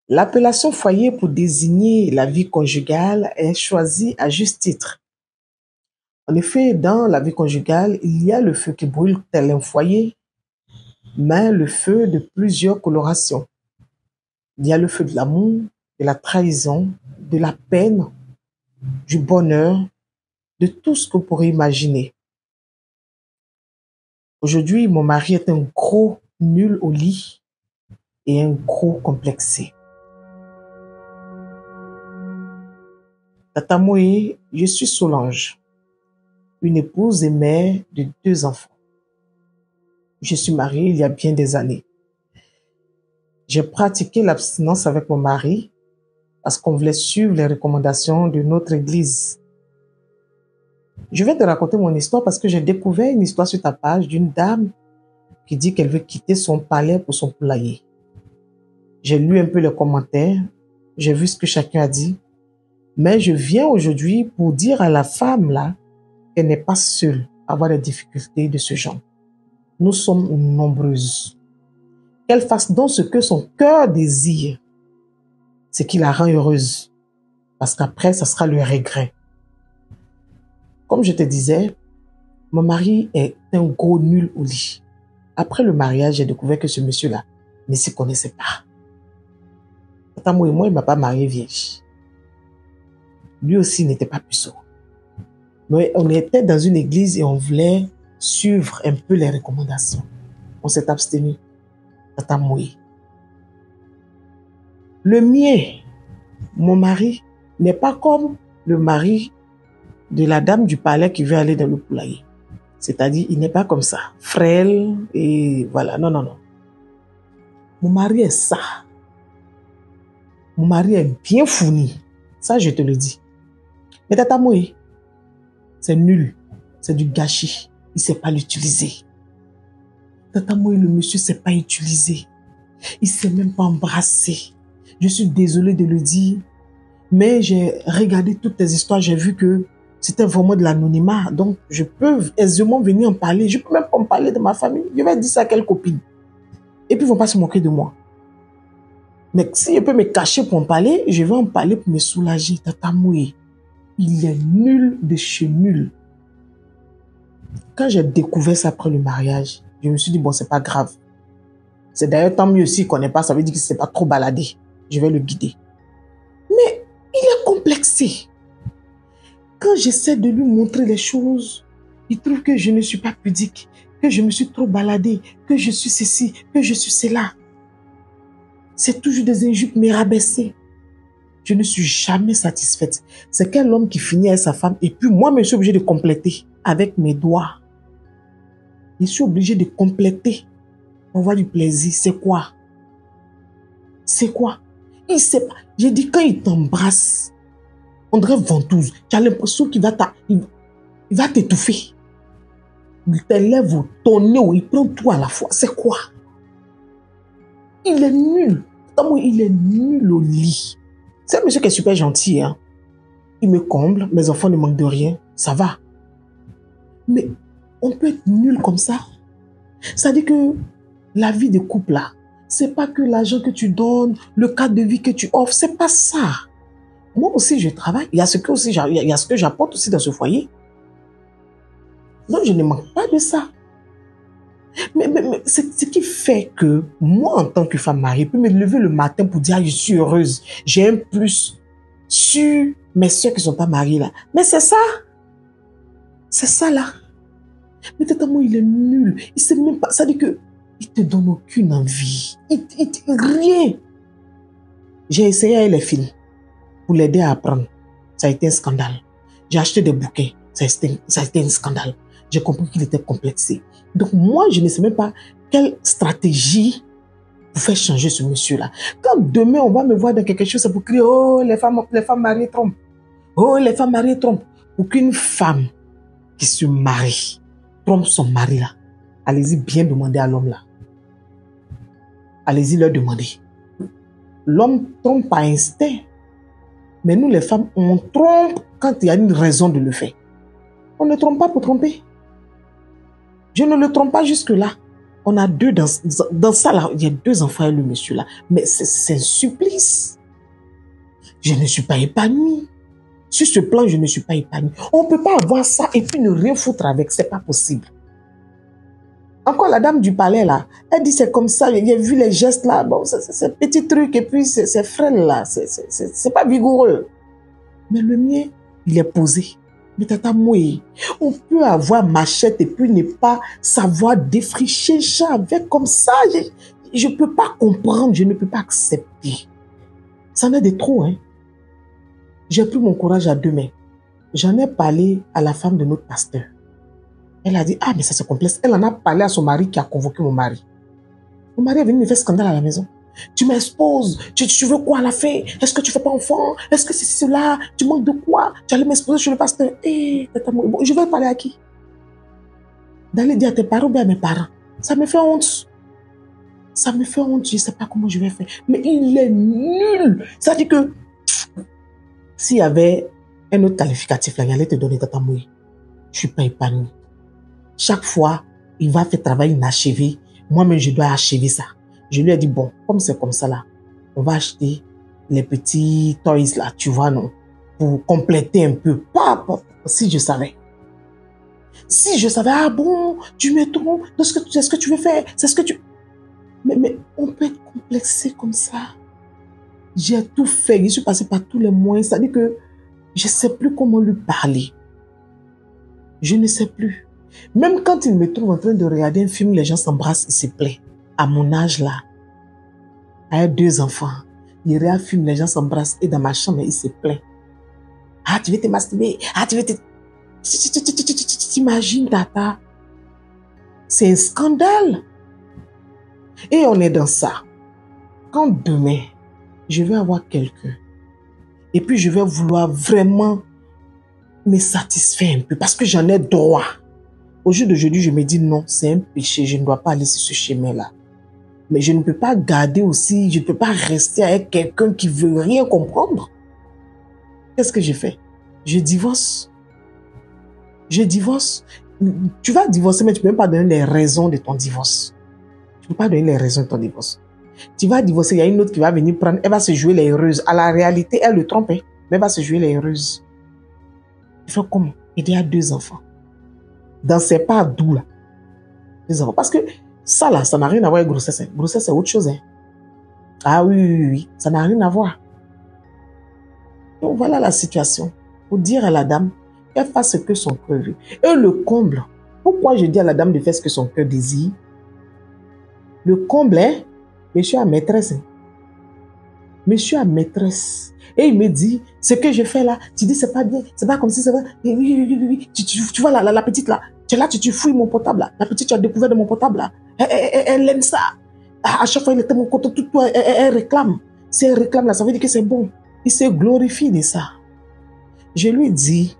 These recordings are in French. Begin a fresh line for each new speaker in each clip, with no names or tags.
L'appellation foyer pour désigner la vie conjugale est choisie à juste titre. En effet, dans la vie conjugale, il y a le feu qui brûle tel un foyer, mais le feu de plusieurs colorations. Il y a le feu de l'amour, de la trahison, de la peine, du bonheur, de tout ce que vous pourrez imaginer. Aujourd'hui, mon mari est un gros nul au lit et un gros complexé. Tata Moé, je suis Solange, une épouse et mère de 2 enfants. Je suis mariée il y a bien des années. J'ai pratiqué l'abstinence avec mon mari parce qu'on voulait suivre les recommandations de notre église. Je vais te raconter mon histoire parce que j'ai découvert une histoire sur ta page d'une dame qui dit qu'elle veut quitter son palais pour son poulailler. J'ai lu un peu les commentaires, j'ai vu ce que chacun a dit, mais je viens aujourd'hui pour dire à la femme là qu'elle n'est pas seule à avoir des difficultés de ce genre. Nous sommes nombreuses. Qu'elle fasse donc ce que son cœur désire, ce qui la rend heureuse, parce qu'après, ça sera le regret. Comme je te disais, mon mari est un gros nul au lit. Après le mariage, j'ai découvert que ce monsieur-là ne s'y connaissait pas. Tata Mo et moi, il ne m'a pas marié vierge. Lui aussi n'était pas puceau. Mais on était dans une église et on voulait suivre un peu les recommandations. On s'est abstenu. Tata Mo. Le mien, mon mari, n'est pas comme le mari de la dame du palais qui veut aller dans le poulailler. C'est-à-dire, il n'est pas comme ça, frêle et voilà. Non, non, non. Mon mari est ça. Mon mari est bien fourni. Ça, je te le dis. Mais Tata Moé, c'est nul. C'est du gâchis. Il ne sait pas l'utiliser. Tata Moé, le monsieur ne sait pas utiliser. Il ne sait même pas embrasser. Je suis désolée de le dire, mais j'ai regardé toutes tes histoires, j'ai vu que c'était vraiment de l'anonymat. Donc, je peux aisément venir en parler. Je peux même pas en parler de ma famille. Je vais dire ça à quelle copine. Et puis, ils ne vont pas se moquer de moi. Mais si je peux me cacher pour en parler, je vais en parler pour me soulager. Tata Moé, il est nul de chez nul. Quand j'ai découvert ça après le mariage, je me suis dit, bon, c'est pas grave. C'est d'ailleurs tant mieux s'il ne connaît pas, ça veut dire qu'il ne s'est pas trop baladé. Je vais le guider. Mais il est complexé. Quand j'essaie de lui montrer les choses, il trouve que je ne suis pas pudique, que je me suis trop baladée, que je suis ceci, que je suis cela. C'est toujours des injures me rabaisser. Je ne suis jamais satisfaite. C'est quel homme qui finit avec sa femme et puis moi, je suis obligée de compléter avec mes doigts. Je suis obligée de compléter pour avoir du plaisir. C'est quoi? C'est quoi? Il sait pas. J'ai dit, quand il t'embrasse, on dirait ventouse. Tu as l'impression qu'il va t'étouffer. Il t'élève ton nez, il prend tout à la fois. C'est quoi? Il est nul. Il est nul au lit. C'est un monsieur qui est super gentil. Hein? Il me comble, mes enfants ne manquent de rien. Ça va. Mais on peut être nul comme ça. Ça dit que la vie de couple là, c'est pas que l'argent que tu donnes, le cadre de vie que tu offres, c'est pas ça. Moi aussi, je travaille. Il y a ce que j'apporte aussi dans ce foyer. Donc, je ne manque pas de ça. Mais c'est ce qui fait que moi, en tant que femme mariée, je peux me lever le matin pour dire, ah, je suis heureuse. J'ai un plus sur mes soeurs qui ne sont pas mariées là. Mais c'est ça. C'est ça là. Mais totalement, il est nul. Il sait même pas. Ça dit que il te donne aucune envie. Rien. J'ai essayé avec les filles pour l'aider à apprendre. Ça a été un scandale. J'ai acheté des bouquets. Ça a été un scandale. J'ai compris qu'il était complexé. Donc moi, je ne sais même pas quelle stratégie pour faire changer ce monsieur-là. Quand demain, on va me voir dans quelque chose, c'est pour crier, oh, les femmes mariées trompent. Oh, les femmes mariées trompent. Pour qu'une femme qui se marie trompe son mari là, allez-y bien demander à l'homme là. Allez-y leur demander. L'homme trompe par instinct. Mais nous, les femmes, on trompe quand il y a une raison de le faire. On ne trompe pas pour tromper. Je ne le trompe pas jusque-là. On a deux dans ça là, il y a 2 enfants et le monsieur là. Mais c'est un supplice. Je ne suis pas épanouie. Sur ce plan, je ne suis pas épanouie. On ne peut pas avoir ça et puis ne rien foutre avec. C'est pas possible. Encore la dame du palais là, elle dit c'est comme ça, j'ai vu les gestes là, bon, c'est petit truc et puis c'est frêle là, c'est pas vigoureux. Mais le mien, il est posé. Mais tata Moué, on peut avoir machette et puis ne pas savoir défricher ça avec comme ça. Je ne peux pas comprendre, je ne peux pas accepter. Ça en est de trop, hein. J'ai pris mon courage à 2 mains. J'en ai parlé à la femme de notre pasteur. Elle a dit, ah mais ça c'est complexe. Elle en a parlé à son mari qui a convoqué mon mari. Mon mari est venu me faire scandale à la maison. Tu m'exposes, tu veux quoi à la fin? Est-ce que tu fais pas enfant? Est-ce que c'est cela? Tu manques de quoi? Tu allais m'exposer sur le pasteur. Bon, je vais parler à qui? D'aller dire à tes parents ou bien à mes parents. Ça me fait honte. Ça me fait honte, je ne sais pas comment je vais faire. Mais il est nul. Ça dit que s'il y avait un autre qualificatif là, il allait te donner Tata Moué. Je ne suis pas épanouie. Chaque fois, il va faire travail inachevé. Moi-même, je dois achever ça. Je lui ai dit, bon, comme c'est comme ça là, on va acheter les petits toys là, tu vois, non? Pour compléter un peu. Si je savais. Si je savais, ah bon, tu me trompes, c'est ce que tu veux faire, c'est ce que tu... Mais on peut être complexé comme ça. J'ai tout fait, je suis passé par tous les moyens, c'est-à-dire que je ne sais plus comment lui parler. Je ne sais plus. Même quand il me trouve en train de regarder un film, les gens s'embrassent, il se plaît. À mon âge là, avec 2 enfants, il regarde un film, les gens s'embrassent et dans ma chambre, il se plaît. Ah, tu veux te masturber? Ah, tu veux te... T'imagines, tata? C'est un scandale. Et on est dans ça. Quand demain, je vais avoir quelqu'un, et puis je vais vouloir vraiment me satisfaire un peu, parce que j'en ai droit. Au jour d'aujourd'hui, je me dis non, c'est un péché, je ne dois pas aller sur ce chemin-là. Mais je ne peux pas garder aussi, je ne peux pas rester avec quelqu'un qui ne veut rien comprendre. Qu'est-ce que j'ai fait? Je divorce. Je divorce. Tu vas divorcer, mais tu ne peux même pas donner les raisons de ton divorce. Tu ne peux pas donner les raisons de ton divorce. Tu vas divorcer, il y a une autre qui va venir prendre, elle va se jouer les heureuses. À la réalité, elle le trompe, mais elle va se jouer les heureuses. Il fait comment? Il y a 2 enfants. Dans ses pas doux là. 2 enfants. Parce que ça là, ça n'a rien à voir avec grossesse. Hein. Grossesse, c'est autre chose. Hein. Ah oui, ça n'a rien à voir. Donc voilà la situation. Pour dire à la dame qu'elle fasse ce que son cœur veut. Et le comble. Pourquoi je dis à la dame de faire ce que son cœur désire? Le comble, hein? Monsieur a maîtresse. Hein? Monsieur a maîtresse. Et il me dit, ce que je fais là, tu dis c'est pas bien, c'est pas comme si c'est vrai. Oui. Tu vois la petite là, tu es là, tu fouilles mon portable là. La petite, tu as découvert de mon portable là. Elle aime ça. À chaque fois, il était mon compte, tout, elle réclame. Si elle réclame là, ça veut dire que c'est bon. Il se glorifie de ça. Je lui dis,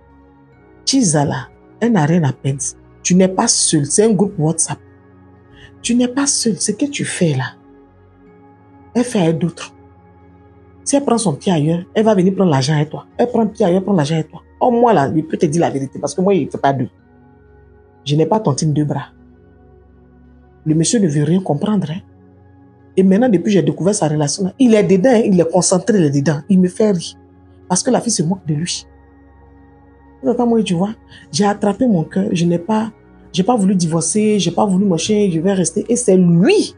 Chizala, elle n'a rien à perdre. Tu n'es pas seul, c'est un groupe WhatsApp. Tu n'es pas seul, ce que tu fais là. Elle fait avec d'autres. Si elle prend son pied ailleurs, elle va venir prendre l'argent avec toi. Elle prend le pied ailleurs, prend l'argent avec toi. Oh, moi là, je peux te dire la vérité parce que moi, il ne fait pas 2. Je n'ai pas tontine 2 bras. Le monsieur ne veut rien comprendre. Hein. Et maintenant, depuis que j'ai découvert sa relation, là, il est dedans, hein, il est concentré, il est dedans. Il me fait rire. Parce que la fille se moque de lui. Moi, tu vois, j'ai attrapé mon cœur. Je n'ai pas voulu divorcer, je n'ai pas voulu marcher, je vais rester. Et c'est lui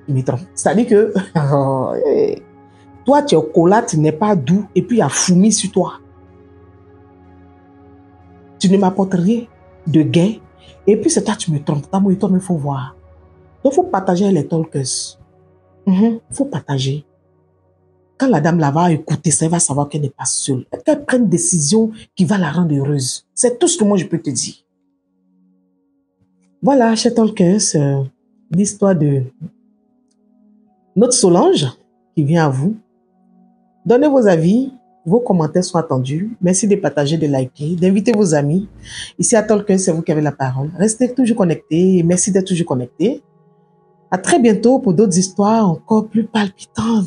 qui me trompe. C'est-à-dire que toi, tu es au cola, tu n'es pas doux, et puis il y a fourmi sur toi. Tu ne m'apportes rien de gain, et puis c'est toi, tu me trompes. Toi, il faut voir. Donc, il faut partager les talkers. Il faut partager. Quand la dame là va écouter ça, elle va savoir qu'elle n'est pas seule. Qu'elle prenne une décision qui va la rendre heureuse. C'est tout ce que moi je peux te dire. Voilà, chers talkers, l'histoire de notre Solange qui vient à vous. Donnez vos avis, vos commentaires sont attendus. Merci de partager, de liker, d'inviter vos amis. Ici à Talkers, c'est vous qui avez la parole. Restez toujours connectés et merci d'être toujours connectés. À très bientôt pour d'autres histoires encore plus palpitantes.